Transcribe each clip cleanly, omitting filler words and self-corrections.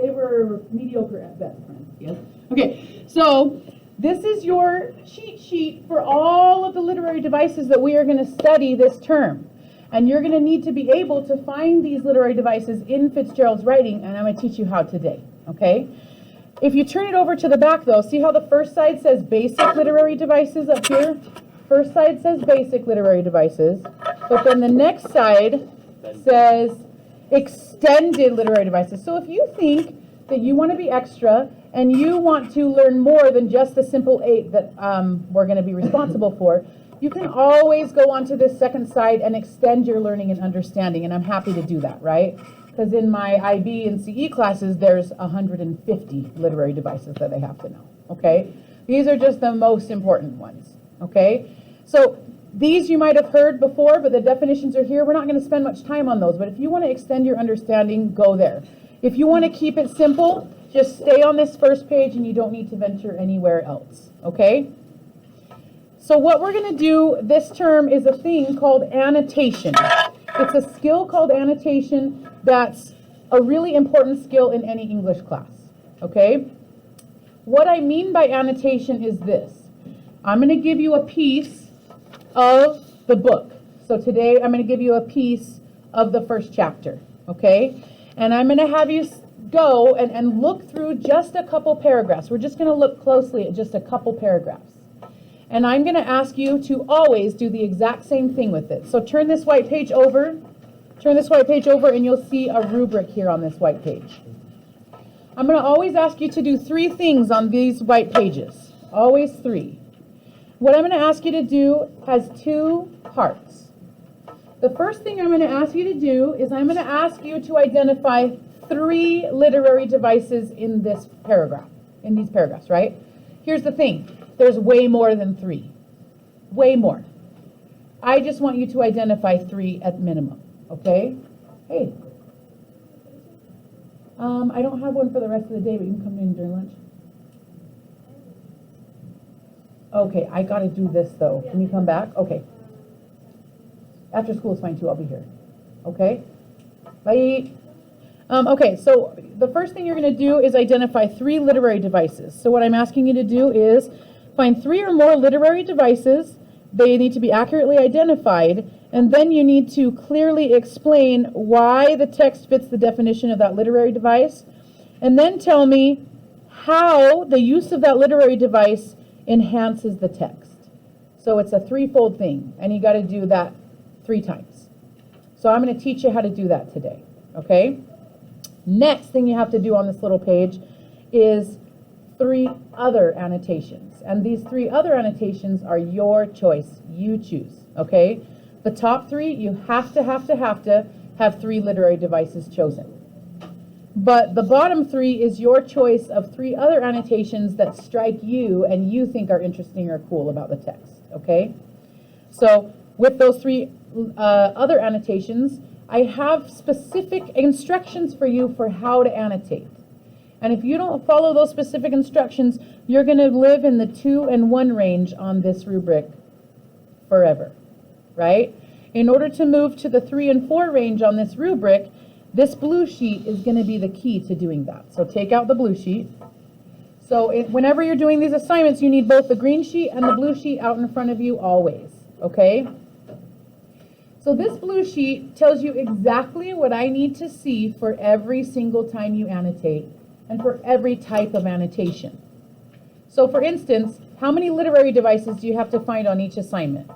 they were mediocre at best, friends. Yes. Okay, so this is your cheat sheet for all of the literary devices that we are going to study this term. And you're going to need to be able to find these literary devices in Fitzgerald's writing, and I'm going to teach you how today, okay? If you turn it over to the back, though, see how the first side says basic literary devices up here? First side says basic literary devices, but then the next side says extended literary devices. So if you think that you want to be extra and you want to learn more than just the simple 8 that we're going to be responsible for, you can always go onto this second side and extend your learning and understanding, and I'm happy to do that, right? Because in my IB and CE classes, there's 150 literary devices that they have to know, okay? These are just the most important ones, okay? So these you might have heard before, but the definitions are here. We're not going to spend much time on those, but if you want to extend your understanding, go there. If you want to keep it simple, just stay on this first page and you don't need to venture anywhere else, okay? So what we're going to do this term is a thing called annotation. It's a skill called annotation that's a really important skill in any English class, okay? What I mean by annotation is this. I'm going to give you a piece of the book. So today I'm going to give you a piece of the first chapter, okay? And I'm going to have you go and look through just a couple paragraphs. We're just going to look closely at just a couple paragraphs. And I'm going to ask you to always do the exact same thing with it. So turn this white page over. Turn this white page over and you'll see a rubric here on this white page. I'm going to always ask you to do 3 things on these white pages. Always 3. What I'm going to ask you to do has 2 parts. The first thing I'm going to ask you to do is I'm going to ask you to identify 3 literary devices in this paragraph, in these paragraphs, right? Here's the thing. There's way more than 3. Way more. I just want you to identify 3 at minimum, okay? Hey. I don't have one for the rest of the day, but you can come in during lunch. Okay, I got to do this, though. Can you come back? Okay. After school is fine, too. I'll be here. Okay? Bye. Okay, so the first thing you're going to do is identify 3 literary devices. So what I'm asking you to do is find 3 or more literary devices. They need to be accurately identified, and then you need to clearly explain why the text fits the definition of that literary device, and then tell me how the use of that literary device enhances the text. So it's a 3-fold thing, and you got to do that 3 times. So I'm going to teach you how to do that today, okay? Next thing you have to do on this little page is 3 other annotations. And these 3 other annotations are your choice. You choose, okay? The top 3, you have to have 3 literary devices chosen. But the bottom 3 is your choice of 3 other annotations that strike you and you think are interesting or cool about the text, okay? So with those 3 other annotations, I have specific instructions for you for how to annotate. And if you don't follow those specific instructions, you're going to live in the 2 and 1 range on this rubric forever, right? In order to move to the 3 and 4 range on this rubric, this blue sheet is going to be the key to doing that. So take out the blue sheet. So whenever you're doing these assignments, you need both the green sheet and the blue sheet out in front of you always, okay? So this blue sheet tells you exactly what I need to see for every single time you annotate and for every type of annotation. So for instance, how many literary devices do you have to find on each assignment?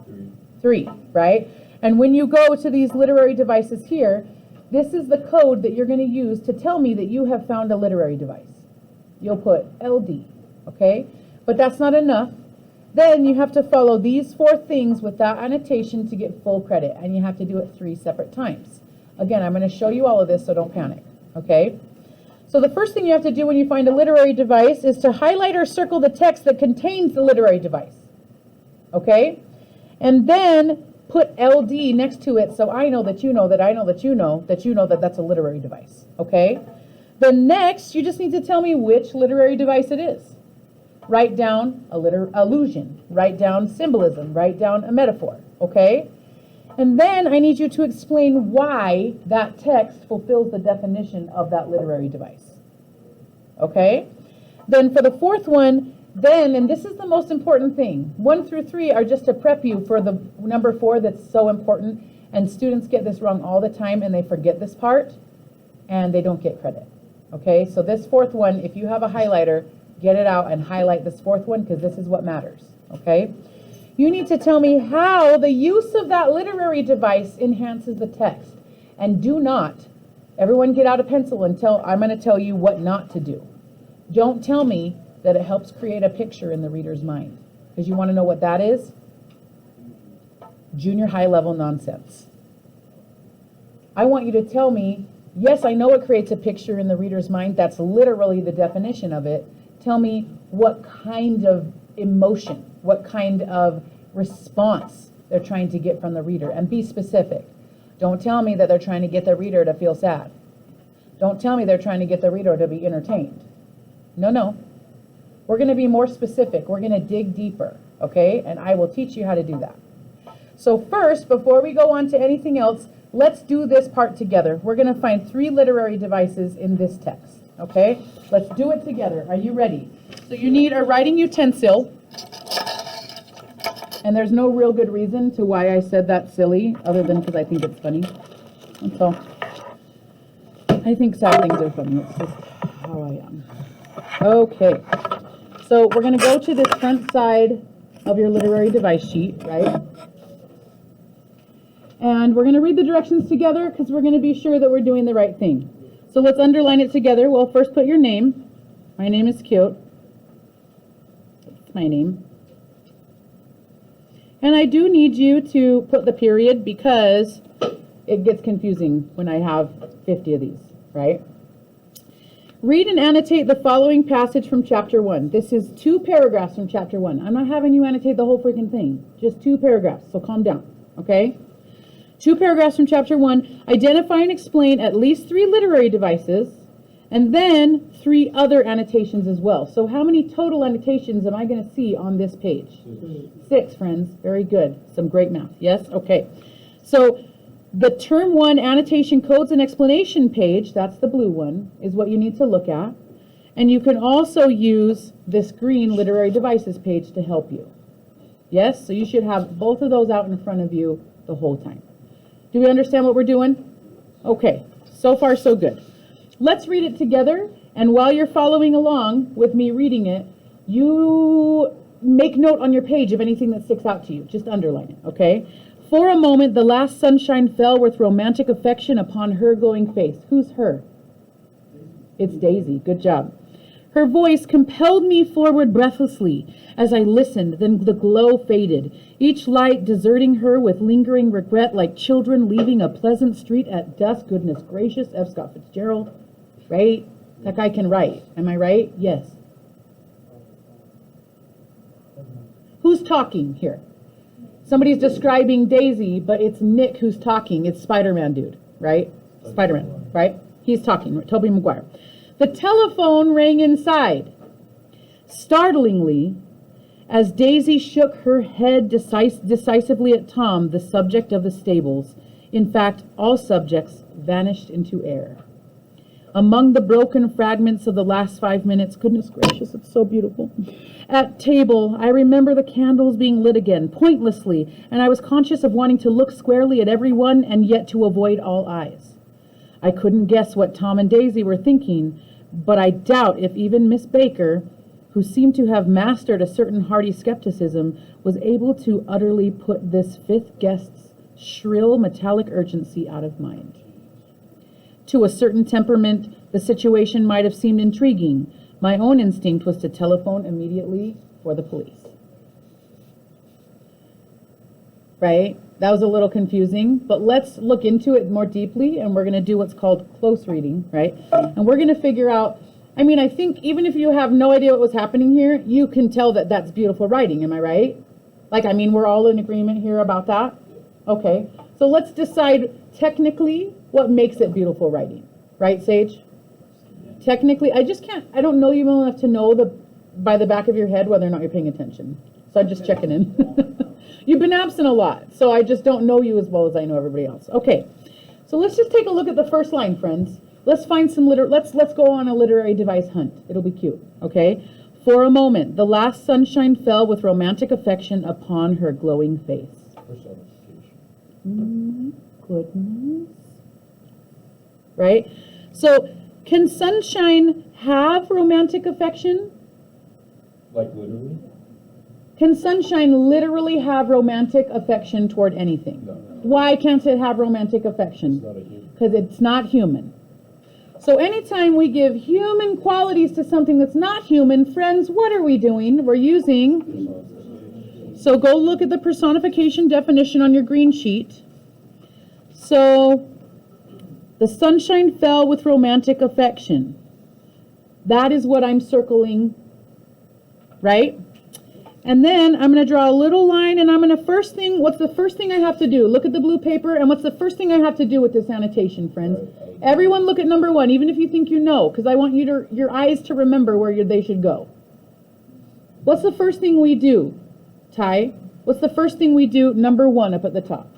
3, right? And when you go to these literary devices here, this is the code that you're going to use to tell me that you have found a literary device. You'll put LD, okay? But that's not enough. Then you have to follow these 4 things with that annotation to get full credit, and you have to do it 3 separate times. Again, I'm going to show you all of this, so don't panic, okay? So the first thing you have to do when you find a literary device is to highlight or circle the text that contains the literary device, okay? And then put LD next to it so I know that you know that I know that you know that you know that that's a literary device, okay? Then next, you just need to tell me which literary device it is. Write down allusion, write down symbolism, write down a metaphor, okay? And then I need you to explain why that text fulfills the definition of that literary device. okay? Then for the fourth one, and this is the most important thing, 1 through 3 are just to prep you for the number 4 that's so important, and students get this wrong all the time and they forget this part and they don't get credit, okay? So this fourth one, if you have a highlighter, get it out and highlight this fourth one because this is what matters, okay? You need to tell me how the use of that literary device enhances the text. And do not, everyone get out a pencil and I'm going to tell you what not to do. Don't tell me that it helps create a picture in the reader's mind. Because you want to know what that is? Junior high level nonsense. I want you to tell me, yes, I know it creates a picture in the reader's mind. That's literally the definition of it. Tell me what kind of emotion, what kind of response they're trying to get from the reader, and be specific. Don't tell me that they're trying to get the reader to feel sad. Don't tell me they're trying to get the reader to be entertained. No. We're going to be more specific. We're going to dig deeper, okay? And I will teach you how to do that. So first, before we go on to anything else, let's do this part together. We're going to find 3 literary devices in this text, okay? Let's do it together. Are you ready? So you need a writing utensil. And there's no real good reason to why I said that silly, other than because I think it's funny. That's all. I think sad things are funny. It's just how I am. Okay. So we're going to go to this front side of your literary device sheet, right? And we're going to read the directions together because we're going to be sure that we're doing the right thing. So let's underline it together. Well, first put your name. My name is cute. That's my name. And I do need you to put the period because it gets confusing when I have 50 of these, right? Read and annotate the following passage from chapter 1. This is 2 paragraphs from chapter 1. I'm not having you annotate the whole freaking thing. Just 2 paragraphs, so calm down, okay? 2 paragraphs from chapter 1. Identify and explain at least 3 literary devices, and then 3 other annotations as well. So how many total annotations am I going to see on this page? 6, friends. Very good. Some great math. Yes? Okay. So the term 1 annotation codes and explanation page, that's the blue one, is what you need to look at. And you can also use this green literary devices page to help you. Yes? So you should have both of those out in front of you the whole time. Do we understand what we're doing? Okay. So far, so good. Let's read it together. And while you're following along with me reading it, you make note on your page of anything that sticks out to you. Just underline it, okay? For a moment, the last sunshine fell with romantic affection upon her glowing face. Who's her? It's Daisy. Good job. Her voice compelled me forward breathlessly as I listened, then the glow faded, each light deserting her with lingering regret like children leaving a pleasant street at dusk. Goodness gracious, F. Scott Fitzgerald, right? That guy can write. Am I right? Yes. Who's talking here? Somebody's describing Daisy, but it's Nick who's talking. It's Spider-Man dude, right? Spider-Man, right? He's talking, Tobey Maguire. The telephone rang inside. Startlingly, as Daisy shook her head decisively at Tom, the subject of the stables. In fact, all subjects vanished into air. Among the broken fragments of the last 5 minutes, goodness gracious, it's so beautiful. At table, I remember the candles being lit again, pointlessly, and I was conscious of wanting to look squarely at everyone and yet to avoid all eyes. I couldn't guess what Tom and Daisy were thinking, but I doubt if even Miss Baker, who seemed to have mastered a certain hearty skepticism, was able to utterly put this 5th guest's shrill metallic urgency out of mind. To a certain temperament, the situation might have seemed intriguing. My own instinct was to telephone immediately for the police. Right? That was a little confusing, but let's look into it more deeply, and we're going to do what's called close reading, right? And we're going to figure out, I mean, I think even if you have no idea what was happening here, you can tell that that's beautiful writing, am I right? Like, I mean, we're all in agreement here about that? Okay, so let's decide technically what makes it beautiful writing, right, Sage? Technically, I don't know you well enough to know by the back of your head whether or not you're paying attention. So I'm just checking in. You've been absent a lot, so I just don't know you as well as I know everybody else. Okay, so let's just take a look at the first line, friends. let's find some let's go on a literary device hunt. It'll be cute, okay? For a moment, the last sunshine fell with romantic affection upon her glowing face. Personification. My goodness. Right? So, can sunshine have romantic affection? Like literally? Can sunshine literally have romantic affection toward anything? No. Why can't it have romantic affection? It's not a human. Because it's not human. So anytime we give human qualities to something that's not human, friends, what are we doing? We're using... Personification. So go look at the personification definition on your green sheet. So, the sunshine fell with romantic affection. That is what I'm circling, right? And then I'm going to draw a little line, and I'm going to what's the first thing I have to do? Look at the blue paper, and what's the first thing I have to do with this annotation, friends? Everyone look at number 1, even if you think you know, because I want your eyes to remember where they should go. What's the first thing we do, Ty? What's the first thing we do, number 1 up at the top?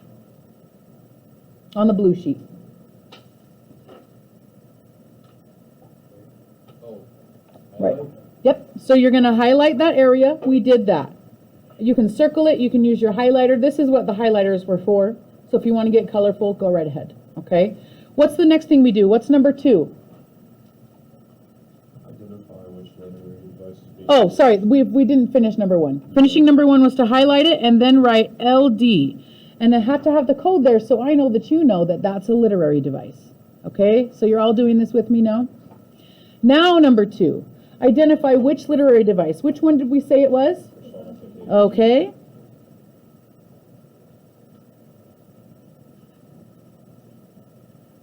On the blue sheet. Oh. Right. Yep, so you're going to highlight that area. We did that. You can circle it, you can use your highlighter. This is what the highlighters were for. So if you want to get colorful, go right ahead. Okay? What's the next thing we do? What's number 2? Identify which literary device is being Oh, sorry, we didn't finish number 1. Finishing number 1 was to highlight it and then write LD. And I have to have the code there so I know that you know that that's a literary device. Okay? So you're all doing this with me now? Now number 2. Identify which literary device. Which one did we say it was? personification. Okay.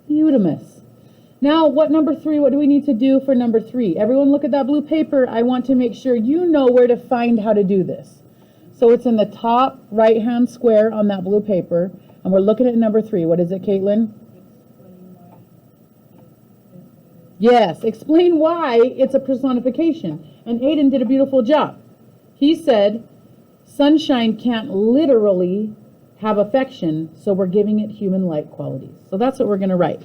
Beautimous. Now, what number 3? What do we need to do for number 3? Everyone look at that blue paper. I want to make sure you know where to find how to do this. So it's in the top right-hand square on that blue paper. And we're looking at number 3. What is it, Caitlin? Yes, explain why it's a personification. And Aiden did a beautiful job. He said, sunshine can't literally have affection, so we're giving it human-like qualities. So that's what we're going to write.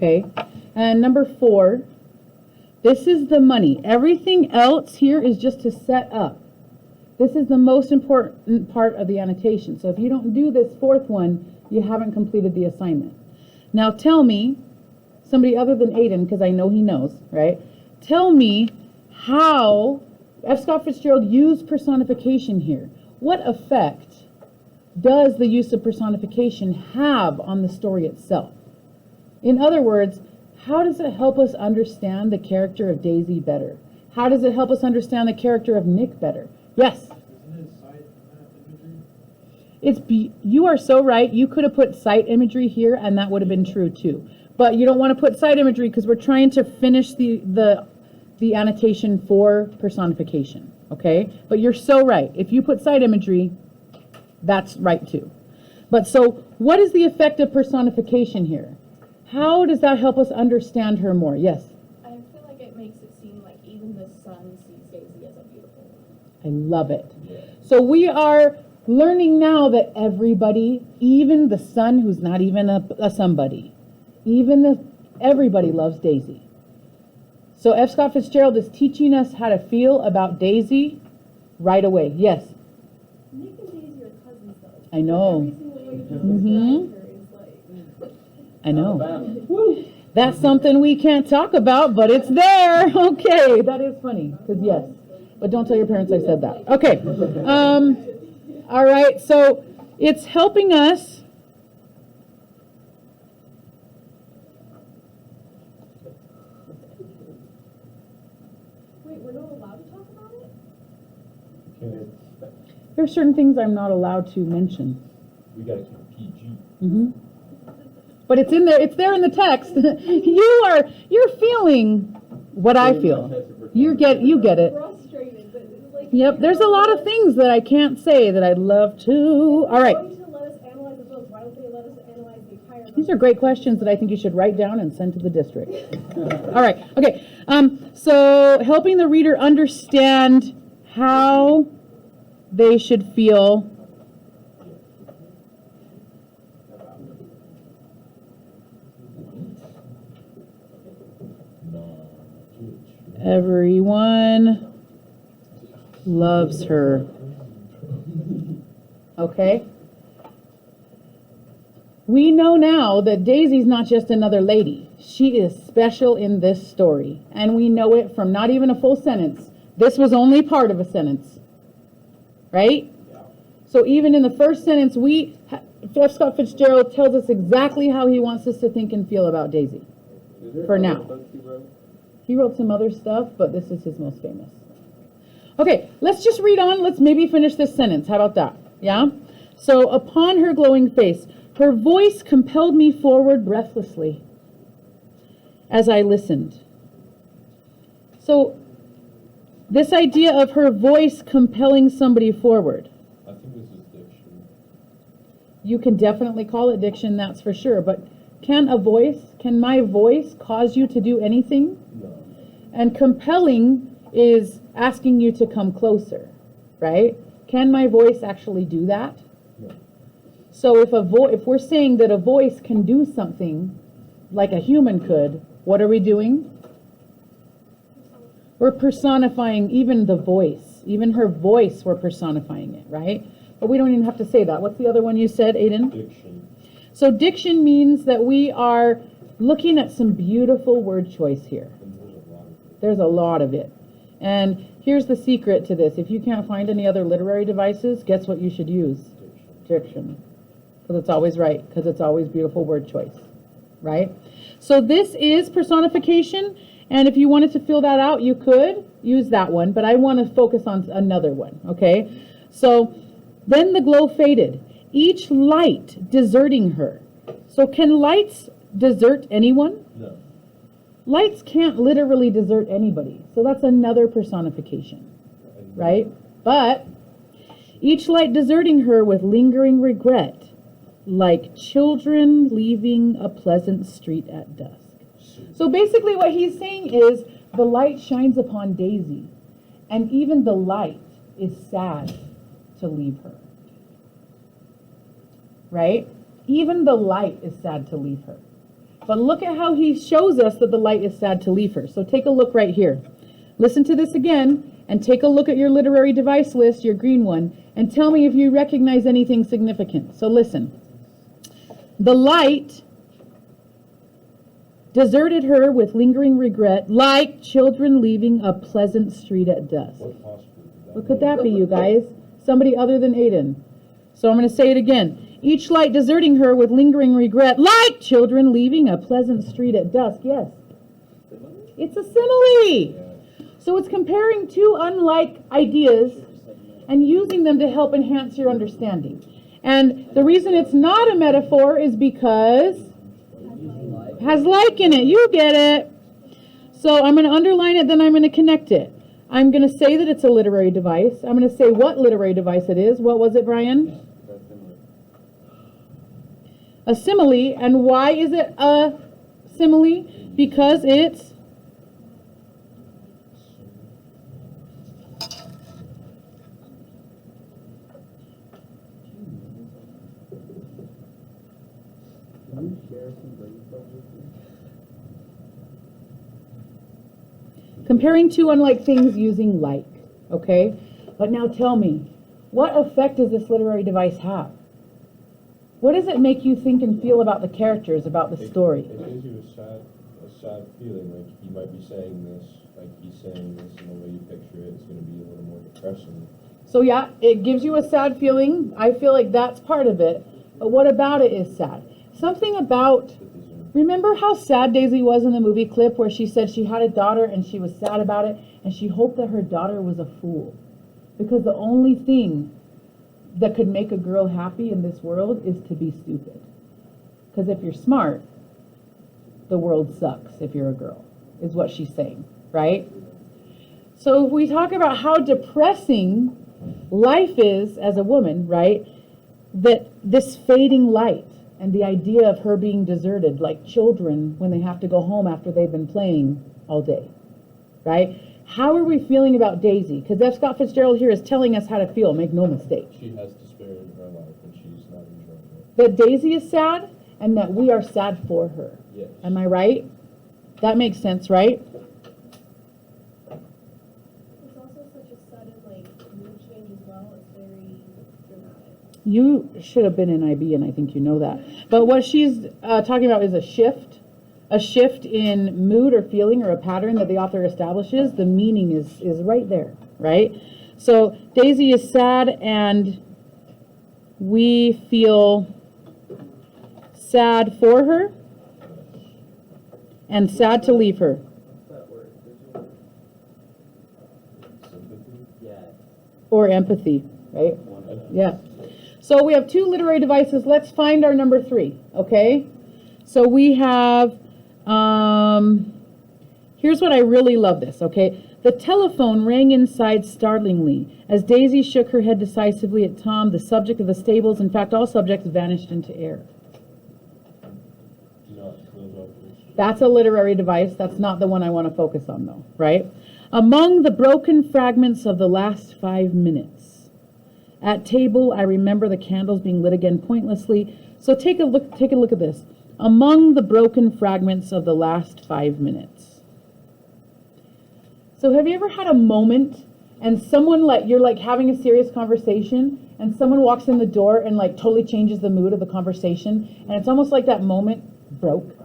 Okay, and number 4, this is the money. Everything else here is just to set up. This is the most important part of the annotation. So if you don't do this 4th one, you haven't completed the assignment. Now tell me, somebody other than Aiden, because I know he knows, right? Tell me how F. Scott Fitzgerald used personification here. What effect does the use of personification have on the story itself? In other words, how does it help us understand the character of Daisy better? How does it help us understand the character of Nick better? Yes? Isn't it sight imagery? You are so right. You could have put sight imagery here, and that would have been true too. But you don't want to put sight imagery because we're trying to finish the annotation for personification, okay? But you're so right. If you put sight imagery, that's right too. But so, what is the effect of personification here? How does that help us understand her more? Yes? I feel like it makes it seem like even the sun sees Daisy as a beautiful woman. I love it. Yeah. So we are learning now that everybody, even the son who's not even a somebody, everybody loves Daisy. So F. Scott Fitzgerald is teaching us how to feel about Daisy right away. Yes? Nick and Daisy are cousins though. I know. Every single way you just Mhm. described her is like... I know. That's something we can't talk about, but it's there. Okay, that is funny, because yes. But don't tell your parents I said that. Okay. All right, so it's helping us. Wait, we're not allowed to talk about it? Okay. There's certain things I'm not allowed to mention. We gotta keep PG. Mm-hmm. But it's in there. It's there in the text. You're feeling what I feel. You get it. Frustrated, but it's like Yep, there's a lot of things that I can't say that I'd love to. All right. Going to let us analyze the books, why don't they let us analyze the entire book? These are great questions that I think you should write down and send to the district. All right, okay. So helping the reader understand how they should feel everyone loves her. Okay? We know now that Daisy's not just another lady. She is special in this story. And we know it from not even a full sentence. This was only part of a sentence. Right? So even in the first sentence, F. Scott Fitzgerald tells us exactly how he wants us to think and feel about Daisy. For now. He wrote some other stuff, but this is his most famous. Okay, let's just read on. Let's maybe finish this sentence. How about that? Yeah? So, upon her glowing face, her voice compelled me forward breathlessly as I listened. So, this idea of her voice compelling somebody forward. I think this is diction. You can definitely call it diction, that's for sure. But can my voice cause you to do anything? No. And compelling is asking you to come closer, right? Can my voice actually do that? No. So if we're saying that a voice can do something like a human could, what are we doing? We're personifying even the voice. Even her voice, we're personifying it, right? But we don't even have to say that. What's the other one you said, Aiden? Diction. So diction means that we are looking at some beautiful word choice here. And There's a lot of it. And here's the secret to this. If you can't find any other literary devices, guess what you should use? Diction. Because it's always right. Because it's always beautiful word choice. Right? So this is personification. And if you wanted to fill that out, you could use that one. But I want to focus on another one. Okay? So then the glow faded, each light deserting her. So can lights desert anyone? No. Lights can't literally desert anybody. So that's another personification, right? But each light deserting her with lingering regret, like children leaving a pleasant street at dusk. So basically what he's saying is the light shines upon Daisy, and even the light is sad to leave her. Right? Even the light is sad to leave her. But look at how he shows us that the light is sad to leave her. So take a look right here. Listen to this again, and take a look at your literary device list, your green one, and tell me if you recognize anything significant. So listen. The light deserted her with lingering regret, like children leaving a pleasant street at dusk. What possibly could that What could that be, you guys? Somebody other than Aiden. So I'm going to say it again. Each light deserting her with lingering regret, like children leaving a pleasant street at dusk. Yes. It's a simile. So it's comparing two unlike ideas and using them to help enhance your understanding. And the reason it's not a metaphor is because it has like in it. You get it. So I'm going to underline it, then I'm going to connect it. I'm going to say that it's a literary device. I'm going to say what literary device it is. What was it, Brian? A simile. And why is it a simile? Because it's comparing two unlike things using like. Okay? But now tell me, what effect does this literary device have? What does it make you think and feel about the characters, about the story? It gives you a sad feeling, like he might be saying this, like he's saying this, and the way you picture it, it's going to be a little more depressing. So yeah, it gives you a sad feeling. I feel like that's part of it. But what about it is sad? Something about, remember how sad Daisy was in the movie clip where she said she had a daughter and she was sad about it and she hoped that her daughter was a fool? Because the only thing that could make a girl happy in this world is to be stupid. Because if you're smart, the world sucks if you're a girl, is what she's saying, right? So if we talk about how depressing life is as a woman, right? That this fading light and the idea of her being deserted like children when they have to go home after they've been playing all day, right? How are we feeling about Daisy? Because F. Scott Fitzgerald here is telling us how to feel, make no mistake. She has despair in her life and she's not enjoying it. That Daisy is sad and that we are sad for her. Yes. Am I right? That makes sense, right? It's also such a sudden, like, mood change as well. It's very dramatic. You should have been in IB, and I think you know that. But what she's talking about is a shift in mood or feeling or a pattern that the author establishes. The meaning is right there, right? So Daisy is sad, and we feel sad for her and sad to leave her. Sympathy? Yeah. Or empathy, right? One. Yeah. So we have two literary devices. Let's find our number 3, okay? So we have, here's what I really love this, okay? The telephone rang inside startlingly. As Daisy shook her head decisively at Tom, the subject of the stables, in fact, all subjects vanished into air. Do not close off this. That's a literary device. That's not the one I want to focus on, though, right? Among the broken fragments of the last 5 minutes. At table, I remember the candles being lit again pointlessly. So take a look at this. Among the broken fragments of the last 5 minutes. So have you ever had a moment and someone you're like having a serious conversation and someone walks in the door and like totally changes the mood of the conversation, and it's almost like that moment broke?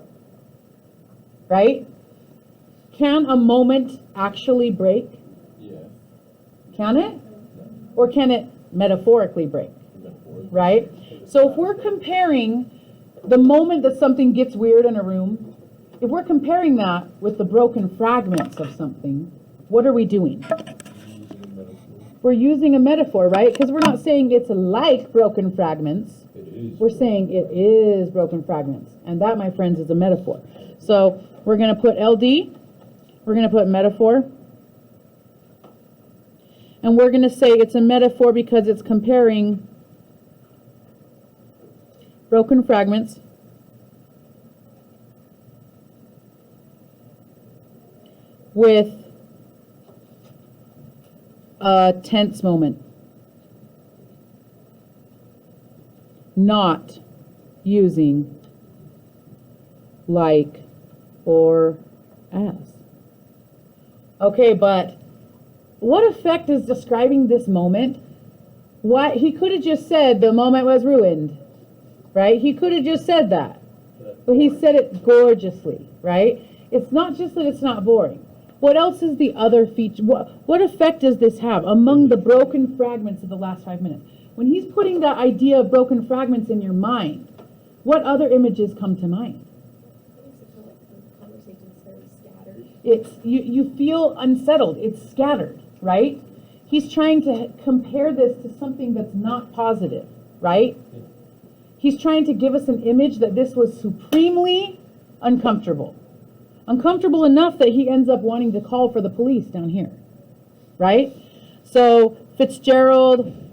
Right? Can a moment actually break? Yeah. Can it? Or can it metaphorically break? Metaphor. Right? So if we're comparing the moment that something gets weird in a room, if we're comparing that with the broken fragments of something, what are we doing? Using a metaphor. We're using a metaphor, right? Because we're not saying it's like broken fragments. It is. We're saying it is broken fragments. And that, my friends, is a metaphor. So we're going to put LD. We're going to put metaphor. And we're going to say it's a metaphor because it's comparing broken fragments with a tense moment. Not using like or as. Okay, but what effect is describing this moment? What he could have just said the moment was ruined, right? He could have just said that, but he said it gorgeously, right? It's not just that it's not boring. What else is the other feature? What effect does this have among the broken fragments of the last 5 minutes? When he's putting that idea of broken fragments in your mind, what other images come to mind? It makes it feel like the conversation's very scattered. It's you feel unsettled. It's scattered, right? He's trying to compare this to something that's not positive, right? He's trying to give us an image that this was supremely uncomfortable. Uncomfortable enough that he ends up wanting to call for the police down here, right? So Fitzgerald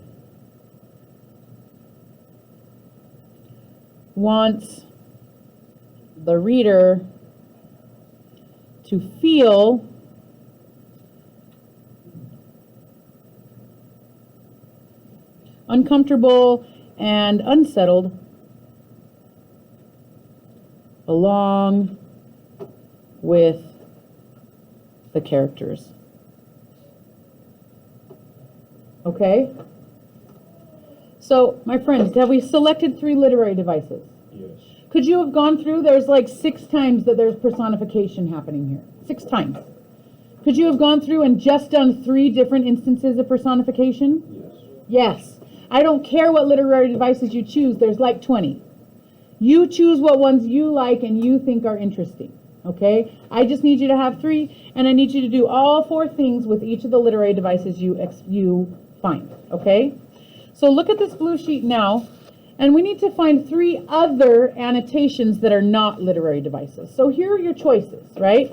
wants the reader to feel uncomfortable and unsettled along with the characters. Okay? So, my friends, have we selected 3 literary devices? Yes. Could you have gone through? There's like 6 times that there's personification happening here. 6 times. Could you have gone through and just done 3 different instances of personification? Yes. Yes. I don't care what literary devices you choose. There's like 20. You choose what ones you like and you think are interesting. Okay? I just need you to have 3, and I need you to do all 4 things with each of the literary devices you find. Okay? So look at this blue sheet now, and we need to find 3 other annotations that are not literary devices. So here are your choices, right?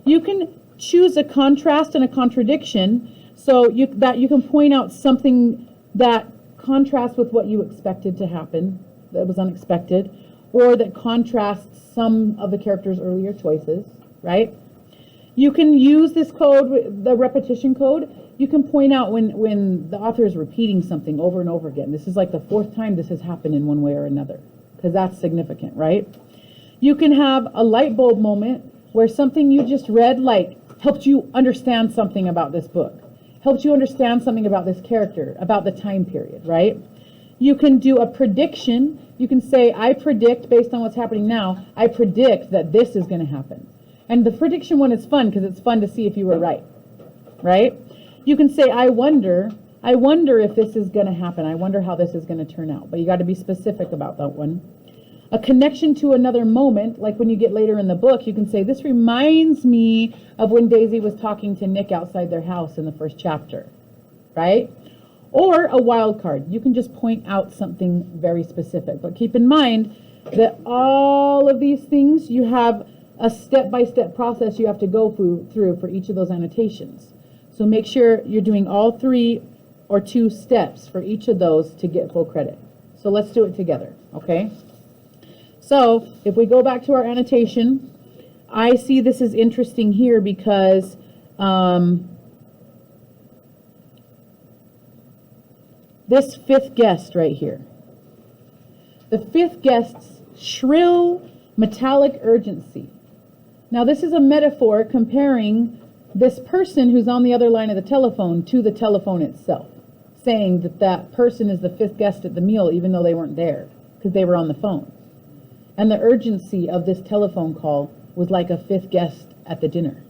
You can choose a contrast and a contradiction so that you can point out something that contrasts with what you expected to happen, that was unexpected, or that contrasts some of the character's earlier choices, right? You can use this code, the repetition code. You can point out when the author is repeating something over and over again. This is like the 4th time this has happened in one way or another, because that's significant, right? You can have a light bulb moment where something you just read, like, helped you understand something about this book, helped you understand something about this character, about the time period, right? You can do a prediction. You can say, I predict, based on what's happening now, I predict that this is going to happen. And the prediction one is fun because it's fun to see if you were right, right? You can say, I wonder if this is going to happen. I wonder how this is going to turn out. But you got to be specific about that one. A connection to another moment, like when you get later in the book, you can say, this reminds me of when Daisy was talking to Nick outside their house in the 1st chapter, right? Or a wild card. You can just point out something very specific. But keep in mind that all of these things, you have a step-by-step process you have to go through for each of those annotations. So make sure you're doing all 3 or 2 steps for each of those to get full credit. So let's do it together, okay? So if we go back to our annotation, I see this is interesting here because this 5th guest right here, the 5th guest's shrill metallic urgency. Now this is a metaphor comparing this person who's on the other line of the telephone to the telephone itself, saying that that person is the 5th guest at the meal even though they weren't there because they were on the phone. And the urgency of this telephone call was like a 5th guest at the dinner,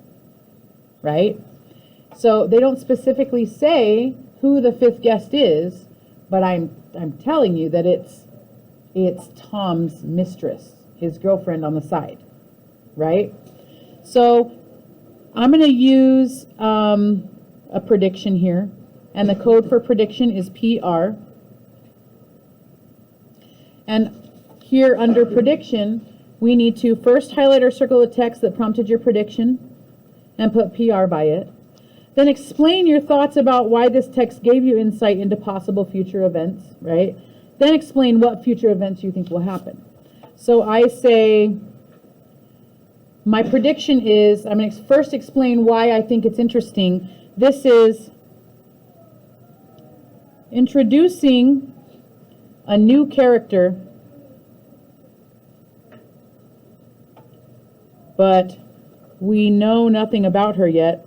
right? So they don't specifically say who the 5th guest is, but I'm telling you that it's Tom's mistress, his girlfriend on the side, right? So I'm going to use a prediction here, and the code for prediction is PR. And here under prediction, we need to first highlight or circle the text that prompted your prediction and put PR by it. Then explain your thoughts about why this text gave you insight into possible future events, right? Then explain what future events you think will happen. So I say, my prediction is, I'm going to first explain why I think it's interesting. This is introducing a new character, but we know nothing about her yet.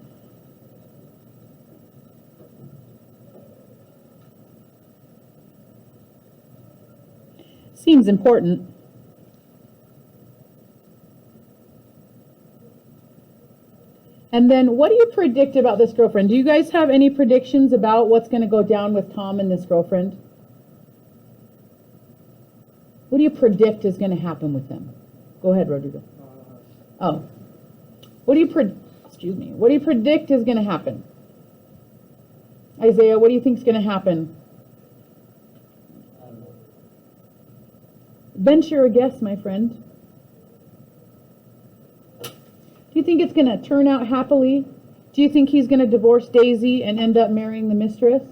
Seems important. And then what do you predict about this girlfriend? Do you guys have any predictions about what's going to go down with Tom and this girlfriend? What do you predict is going to happen with them? Go ahead, Rodrigo. Oh. What do you predict is going to happen? Isaiah, what do you think is going to happen? Venture a guess, my friend. Do you think it's going to turn out happily? Do you think he's going to divorce Daisy and end up marrying the mistress?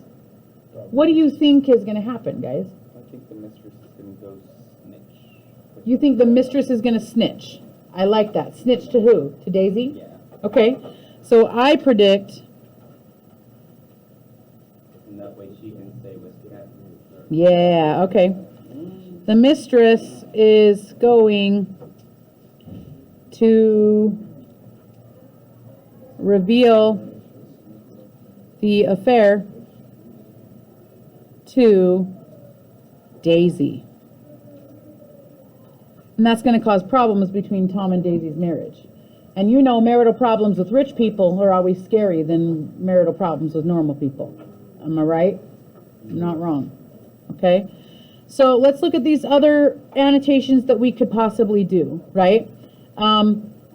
Probably. What do you think is going to happen, guys? I think the mistress is going to go snitch. You think the mistress is going to snitch? I like that. Snitch to who? To Daisy? Yeah. Okay. So I predict... And that way she can say what's happening with her. Yeah, okay. The mistress is going to reveal the affair to Daisy. And that's going to cause problems between Tom and Daisy's marriage. And you know, marital problems with rich people are always scarier than marital problems with normal people. Am I right? I'm not wrong. Okay? So let's look at these other annotations that we could possibly do, right?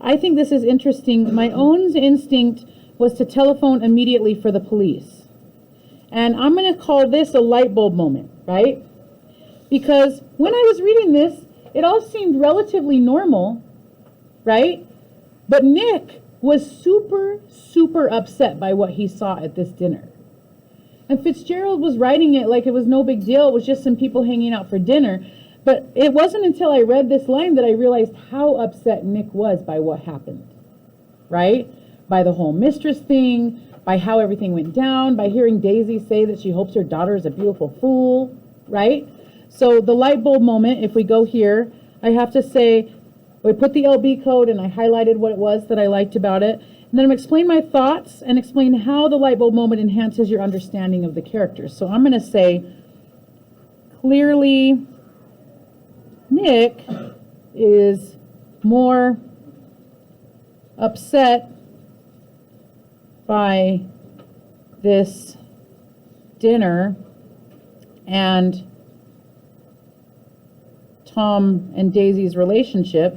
I think this is interesting. My own instinct was to telephone immediately for the police. And I'm going to call this a light bulb moment, right? Because when I was reading this, it all seemed relatively normal, right? But Nick was super, super upset by what he saw at this dinner. And Fitzgerald was writing it like it was no big deal. It was just some people hanging out for dinner. But it wasn't until I read this line that I realized how upset Nick was by what happened, right? By the whole mistress thing, by how everything went down, by hearing Daisy say that she hopes her daughter is a beautiful fool, right? So the light bulb moment, if we go here, I have to say, we put the LB code and I highlighted what it was that I liked about it. And then I'm explain my thoughts and explain how the light bulb moment enhances your understanding of the characters. So I'm going to say, clearly, Nick is more upset by this dinner and Tom and Daisy's relationship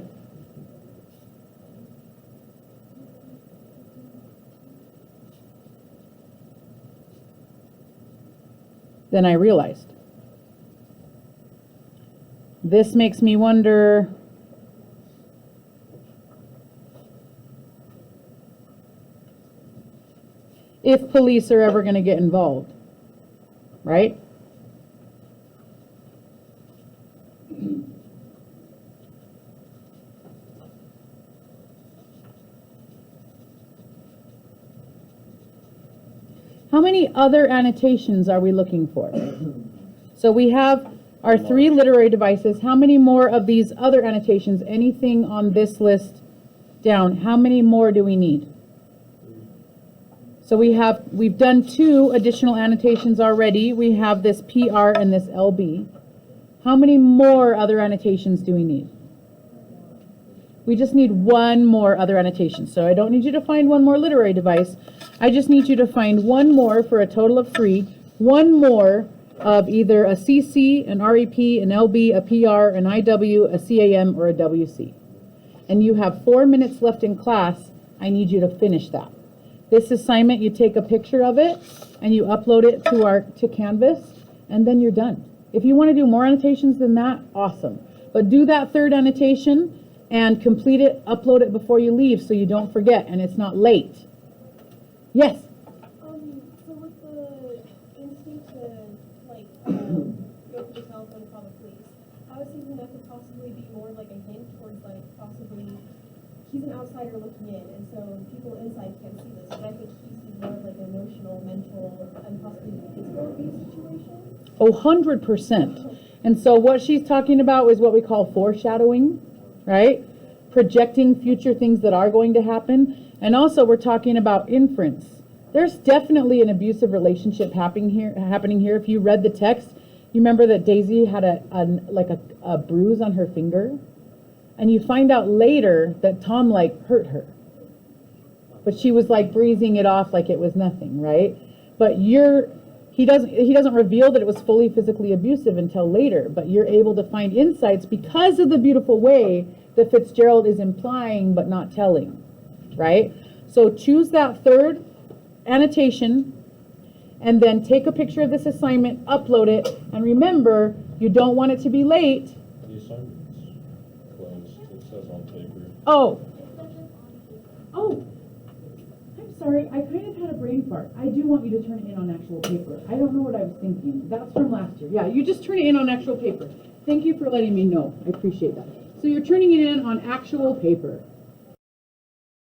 than I realized. This makes me wonder if police are ever going to get involved, right? How many other annotations are we looking for? So we have our 3 literary devices. How many more of these other annotations, anything on this list down, how many more do we need? So we've done 2 additional annotations already. We have this PR and this LB. How many more other annotations do we need? We just need 1 more other annotation. So I don't need you to find 1 more literary device. I just need you to find 1 more for a total of 3. 1 more of either a CC, an REP, an LB, a PR, an IW, a CAM, or a WC. And you have 4 minutes left in class. I need you to finish that. This assignment, you take a picture of it and you upload it to Canvas, and then you're done. If you want to do more annotations than that, awesome. But do that 3rd annotation and complete it, upload it before you leave so you don't forget and it's not late. Yes? So with the instinct to, like, go for the telephone and call the police, I was thinking that could possibly be more like a hint towards, like, possibly he's an outsider looking in, and so people inside can't see this, but I think he sees more of like an emotional, mental, and possibly physical abuse situation. Oh, 100%. And so what she's talking about is what we call foreshadowing, right? Projecting future things that are going to happen. And also we're talking about inference. There's definitely an abusive relationship happening here. If you read the text, you remember that Daisy had a bruise on her finger, and you find out later that Tom hurt her, but she was breezing it off like it was nothing, right? But he doesn't reveal that it was fully physically abusive until later, but you're able to find insights because of the beautiful way that Fitzgerald is implying but not telling, right? So choose that 3rd annotation and then take a picture of this assignment, upload it, and remember, you don't want it to be late. The assignment's closed, it says on paper. Oh, I'm sorry, I kind of had a brain fart. I do want you to turn it in on actual paper. I don't know what I was thinking. That's from last year. Yeah, you just turn it in on actual paper. Thank you for letting me know. I appreciate that. So you're turning it in on actual paper.